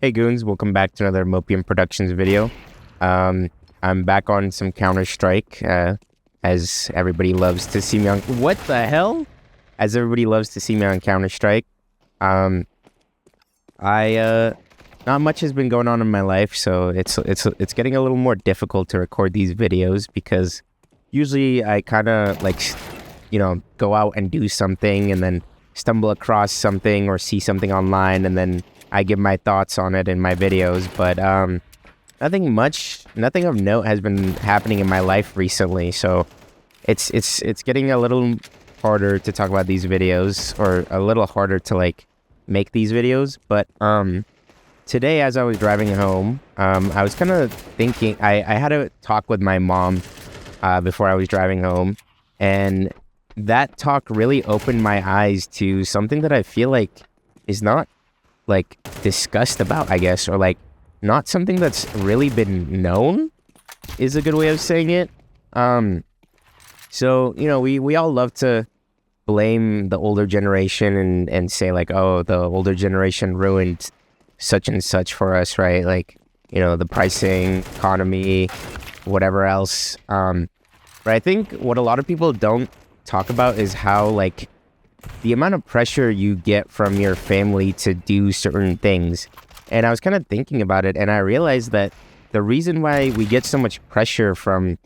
Hey Goons, welcome back to another Mopium Productions video. I'm back on some Counter-Strike, as everybody loves to see me on... What the hell? As everybody loves to see me on Counter-Strike. Not much has been going on in my life, so it's getting a little more difficult to record these videos because usually I kind of go out and do something and then stumble across something or see something online and then I give my thoughts on it in my videos, but nothing of note has been happening in my life recently, so it's getting a little harder to talk about these videos, or a little harder to make these videos. But today, as I was driving home, I was kind of thinking, I had a talk with my mom before I was driving home, and that talk really opened my eyes to something that I feel like is not discussed about, I guess, or not something that's really been known is a good way of saying it. So, we all love to blame the older generation and say oh, the older generation ruined such and such for us, right? The pricing, economy, whatever else. But I think what a lot of people don't talk about is how the amount of pressure you get from your family to do certain things. And I was kind of thinking about it, and I realized that the reason why we get so much pressure from,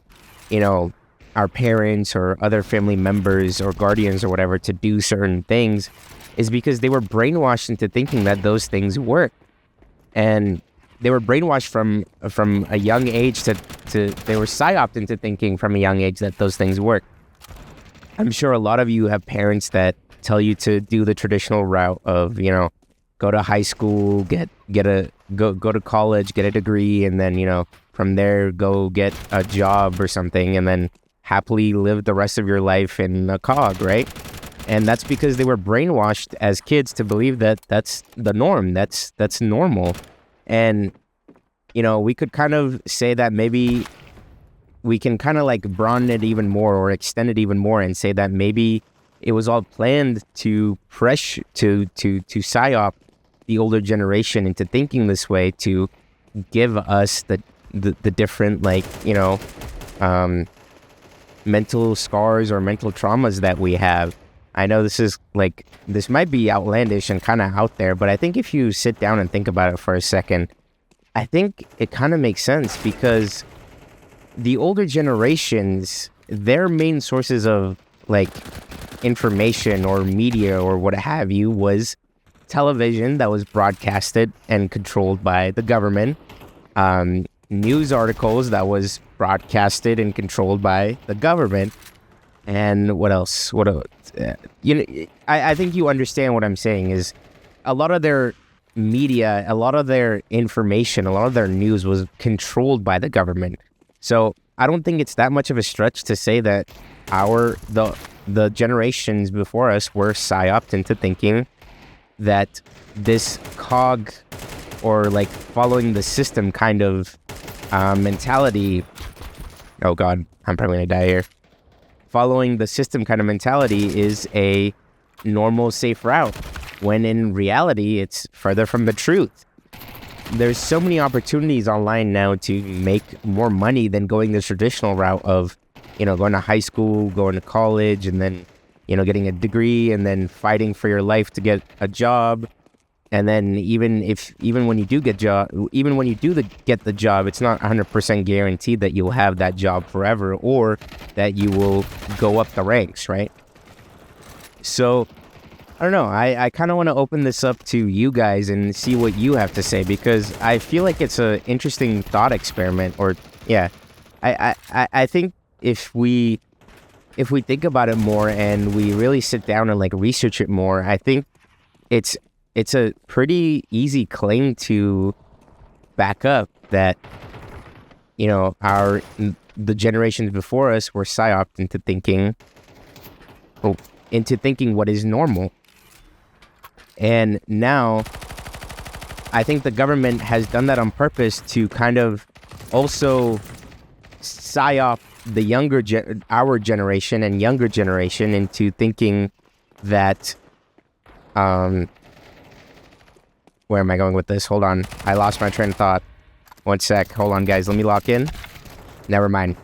our parents or other family members or guardians or whatever to do certain things is because they were brainwashed into thinking that those things work. And they were brainwashed from a young age they were psyoped into thinking from a young age that those things work. I'm sure a lot of you have parents that tell you to do the traditional route of, go to high school, go to college, get a degree, and then, from there, go get a job or something, and then happily live the rest of your life in a cog, right? And that's because they were brainwashed as kids to believe that that's the norm, that's normal. And, we could kind of say that maybe we can kind of broaden it even more or extend it even more and say that maybe it was all planned to psyop the older generation into thinking this way, to give us the different mental scars or mental traumas that we have. I know this might be outlandish and kind of out there, but I think if you sit down and think about it for a second, I think it kind of makes sense, because the older generations, their main sources of information or media or what have you was television that was broadcasted and controlled by the government, news articles that was broadcasted and controlled by the government, and what else? I think you understand what I'm saying is a lot of their media, a lot of their information, a lot of their news was controlled by the government. So I don't think it's that much of a stretch to say that the generations before us were psyoped into thinking that this cog or following the system kind of mentality. Oh God, I'm probably gonna die here. Following the system kind of mentality is a normal, safe route, when in reality, it's further from the truth. There's so many opportunities online now to make more money than going the traditional route of, going to high school, going to college, and then, getting a degree, and then fighting for your life to get a job. And then even when you do get the job, it's not 100% guaranteed that you'll have that job forever or that you will go up the ranks, right? So I don't know. I kind of want to open this up to you guys and see what you have to say, because I feel like it's an interesting thought experiment. Or yeah, I think if we think about it more and we really sit down and research it more, I think it's a pretty easy claim to back up that the generations before us were psyoped into thinking what is normal. And now I think the government has done that on purpose to kind of also psyop our generation and younger generation into thinking that Where am I going with this? Hold on. I lost my train of thought. One sec. Hold on, guys. Let me lock in. Never mind.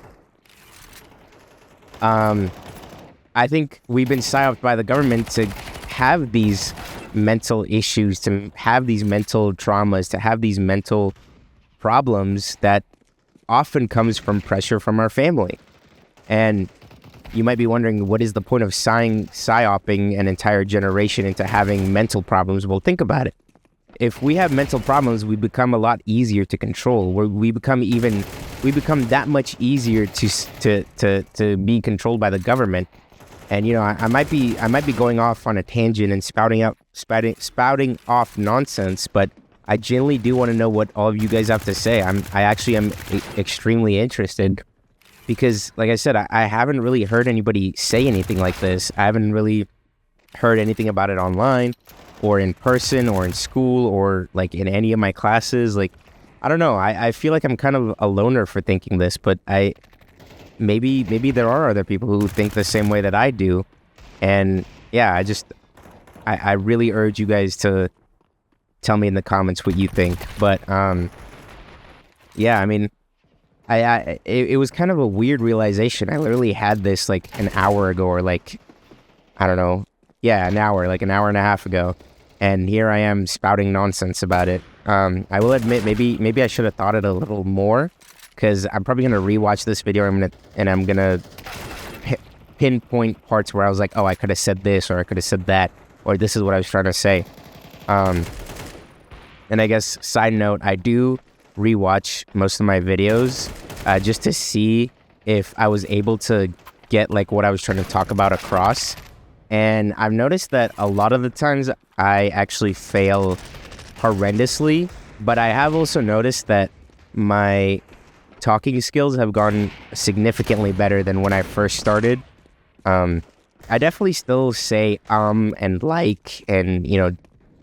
I think we've been psyoped by the government to have these mental issues, to have these mental traumas, to have these mental problems that often comes from pressure from our family. And you might be wondering, what is the point of psyoping an entire generation into having mental problems? Well, think about it. If we have mental problems, we become a lot easier to control. We become that much easier to be controlled by the government. And I might be going off on a tangent and spouting off nonsense, but I genuinely do want to know what all of you guys have to say. I actually am extremely interested, because, like I said, I haven't really heard anybody say anything like this. I haven't really heard anything about it online, or in person, or in school, or like in any of my classes. Like, I don't know. I feel like I'm kind of a loner for thinking this, but maybe there are other people who think the same way that I do. And yeah, I really urge you guys to tell me in the comments what you think. But yeah, I mean, it was kind of a weird realization. I literally had this like an hour ago, or like, I don't know. Yeah, an hour and a half ago. And here I am spouting nonsense about it. I will admit, maybe I should have thought it a little more, because I'm probably going to rewatch this video and I'm going to pinpoint parts where I was like, oh, I could have said this, or I could have said that, or this is what I was trying to say. And I guess, side note, I do rewatch most of my videos just to see if I was able to get like what I was trying to talk about across. And I've noticed that a lot of the times I actually fail horrendously, but I have also noticed that my talking skills have gotten significantly better than when I first started. I definitely still say and like, and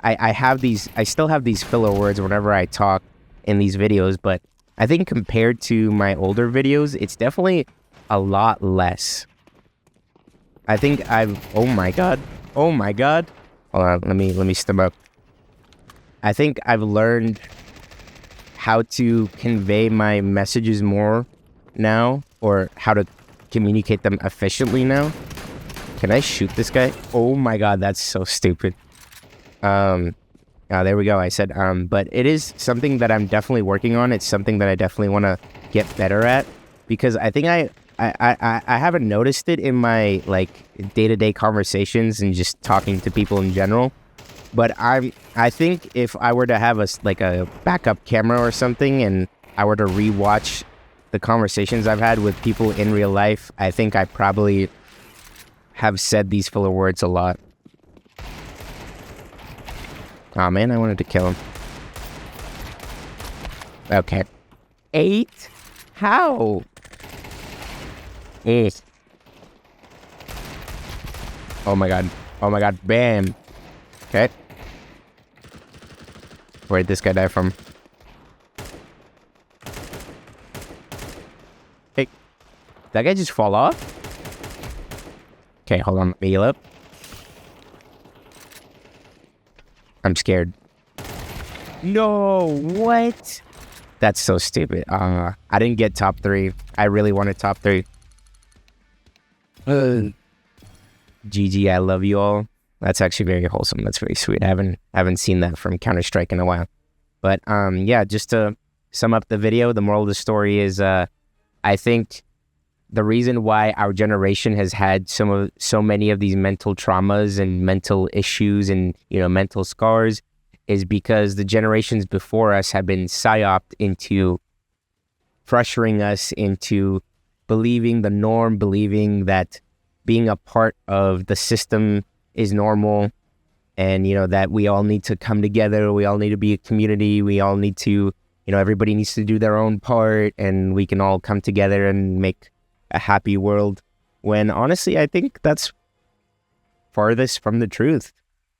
I still have these filler words whenever I talk in these videos, but I think compared to my older videos, it's definitely a lot less. I think oh my god. Hold on, let me step up. I think I've learned how to convey my messages more now, or how to communicate them efficiently now. Can I shoot this guy? Oh my god, that's so stupid. There we go. I said, but it is something that I'm definitely working on. It's something that I definitely want to get better at, because I think I haven't noticed it in my like day-to-day conversations and just talking to people in general. But I think if I were to have a backup camera or something, and I were to rewatch the conversations I've had with people in real life, I think I probably have said these filler words a lot. Aw, man, I wanted to kill him. Okay. 8? How? Ugh. Oh my god. Bam. Okay. Where'd this guy die from? Hey. Did that guy just fall off? Okay, hold on. Heal up. I'm scared. No, what? That's so stupid. I didn't get top 3. I really wanted top 3. GG, I love you all. That's actually very wholesome. That's very sweet. I haven't seen that from Counter-Strike in a while. But yeah, just to sum up the video, the moral of the story is I think the reason why our generation has had so many of these mental traumas and mental issues and mental scars is because the generations before us have been psyoped into pressuring us into believing the norm, believing that being a part of the system is normal, and that we all need to come together, we all need to be a community, we all need to, everybody needs to do their own part, and we can all come together and make a happy world. When honestly, I think that's farthest from the truth.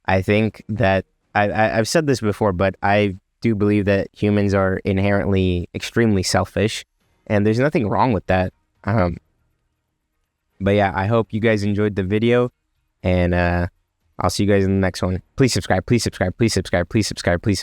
I think that I've said this before, but I do believe that humans are inherently extremely selfish, and there's nothing wrong with that. But yeah, I hope you guys enjoyed the video, and I'll see you guys in the next one. Please subscribe, please subscribe, please subscribe, please subscribe, please subscribe.